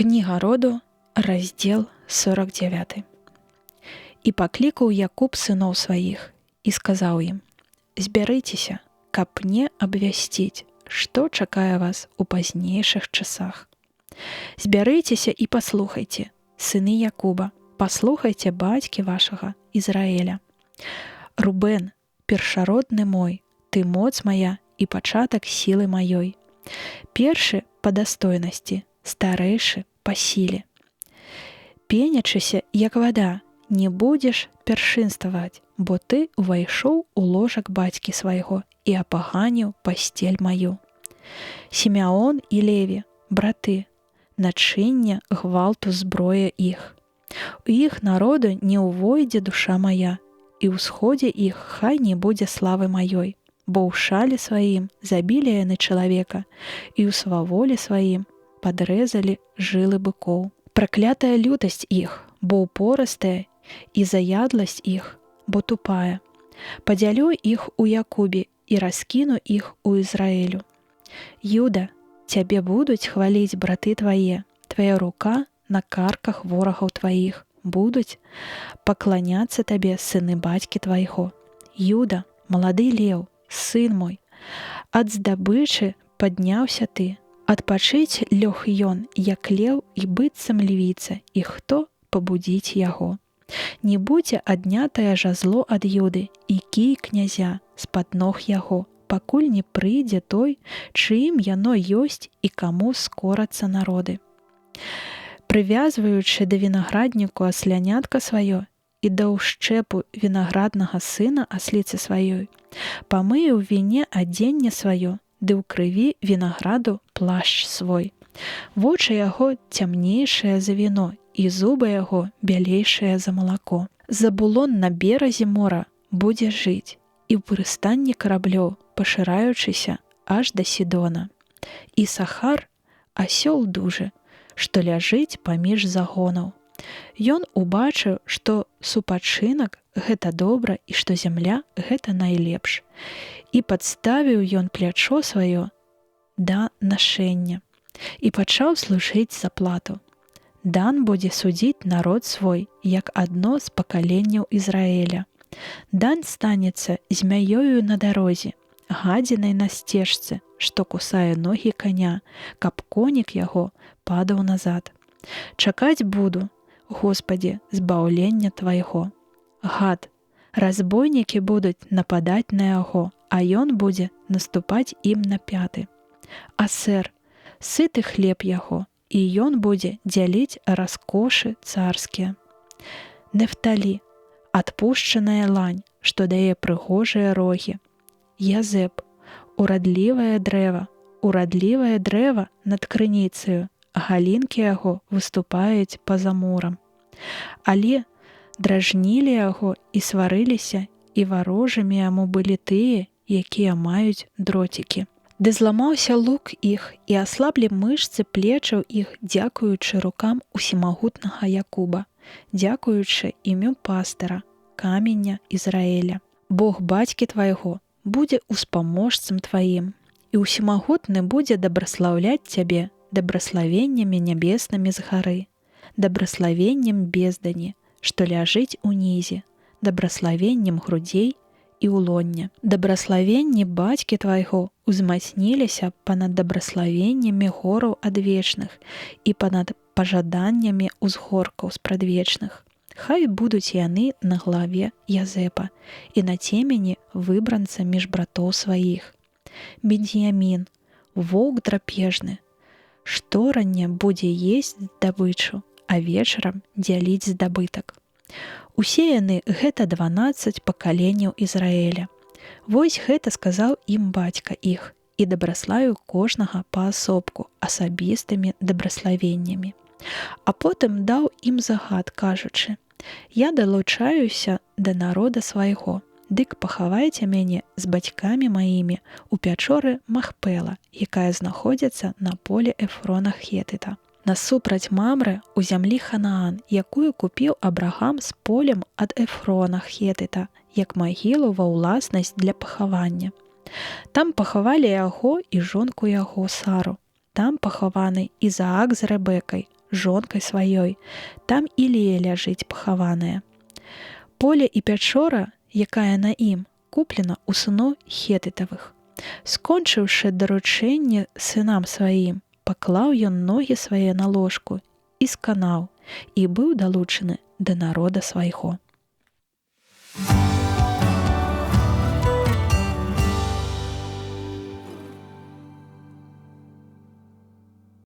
Кніга роду, раздзел 49. І паклікаў Якуб сыноў сваіх і сказаў ім: «Збярыцеся, каб мне абвясціць, што чакае вас у пазнейшых часах. Збярыцеся і паслухайце, сыны Якуба, паслухайце бацькі вашага Ізраіля. Рубен, першародны мой, ты моц мая і пачатак сілы маёй. Першы па дастойнасці, старэйшы па сіле. Пенячыся, як вада, не будзеш першынстваваць, бо ты увайшоў у ложак бацькі свайго і апаганіў пасцель маю. Сімеон і Леві, браты, начынне гвалту зброя іх. У іх народу не ўвойдзе душа мая, і ўсходзе іх хай не будзе славы маёй, бо ў шалі сваім забілі яны чалавека, і ў сваволі сваім падрэзалі жылы быкоў. Праклятая лютасць іх, бо ўпорастая, і заядласць іх, бо тупая. Падзялю іх у Якубе і раскіну іх у Ізраілю. Юда, цябе будуць хваліць браты твае, твая рука на карках ворагаў тваіх, будуць пакланяцца табе сыны бацькі твайго. Юда, малады леў, сын мой, ад здабычы падняўся ты, адпачыць лёг ён, як леў і быццам львіца, і хто пабудзіць яго. Не будзе аднятае жазло ад Юды і кій князя з-пад ног яго, пакуль не прыйдзе той, чыім яно ёсць і каму скорацца народы. Прывязваючы да вінаградніку аслянятка сваё і да ўшчэпу вінаграднага сына асліцы сваёй, памые ў віне адзенне сваё, ды ў крыві вінаграду плашч свой. Вочы яго цямнейшыя за віно, і зубы яго бялейшыя за малако. Забулон на беразе мора будзе жыць, і ў прыстанні караблёў, пашыраючыся аж да Сідона. І Сахар — асёл дужы, што ляжыць паміж загонаў. Ён убачыў, што супачынак — гэта добра, і што зямля — гэта найлепш. І падставіў ён плячо сваё да нашэння і пачаў служыць за плату. Дан будзе судзіць народ свой, як адно з пакаленняў Ізраіля. Дан станецца змяёю на дарозе, гадзінай на сцежцы, што кусае ногі каня, каб конік яго падаў назад. Чакаць буду, Господі, збаўлення твайго. Гад, разбойнікі будуць нападаць на яго, а ён будзе наступаць ім на пяты. Асэр, сыты хлеб яго, і ён будзе дзяліць раскошы царскія. Нефталі, адпушчаная лань, што дае прыгожыя рогі. Язэп, урадлівае дрэва над крыніцаю, галінкі яго выступаюць па-за мурам. Але дражнілі яго і сварыліся, і варожымі яму былі тыя, якія маюць дроцікі. Ды зламаўся лук іх, і аслаблі мышцы плечаў іх, дзякуючы рукам усімагутнага Якуба, дзякуючы імю пастара, каменя Ізраіля. Бог бацькі твайго будзе ўспаможцам тваім, і усімагутны будзе дабраслаўляць цябе дабраславеннямі нябеснымі з гары, дабраславеннем бездані, што ляжыць унізе, дабраславеннем грудзей і ўлоння. Дабраславенні бацькі твайго узмацніліся панад дабраславеннямі гораў адвечных і панад пажаданнямі ўзгоркаў спрадвечных. Хай будуць яны на главе Язэпа і на цемені выбранца між братоў сваіх. Беньямін, воўк драпежны, шторання будзе есць здабычу, а вечарам дзяліць здабытак. Усе яны — гэта 12 пакаленняў Ізраіля. Вось гэта сказаў ім бацька іх і дабраславіў кожнага паасобку асабістымі дабраславеннямі. А потым даў ім загад, кажучы: «Я далучаюся да народа свайго, дык пахавайце мяне з бацькамі маімі ў пячоры Махпела, якая знаходзіцца на полі Эфрона Хетыта, насупраць Мамры ў зямлі Ханаан, якую купіў Абрагам з полем ад Эфрона Хетыта, як магілу ва ўласнасць для пахавання. Там пахавалі яго і жонку яго Сару. Там пахаваны Ізаак з Рэбекай, жонкай сваёй, там і Лея ляжыць пахаваная. Поле і пячора, якая на ім, куплена ў сыноў хетытавых. Скончыўшы даручэнне сынам сваім, паклаў ён ногі свае на ложку і сканаў, і быў далучаны да народа свайго.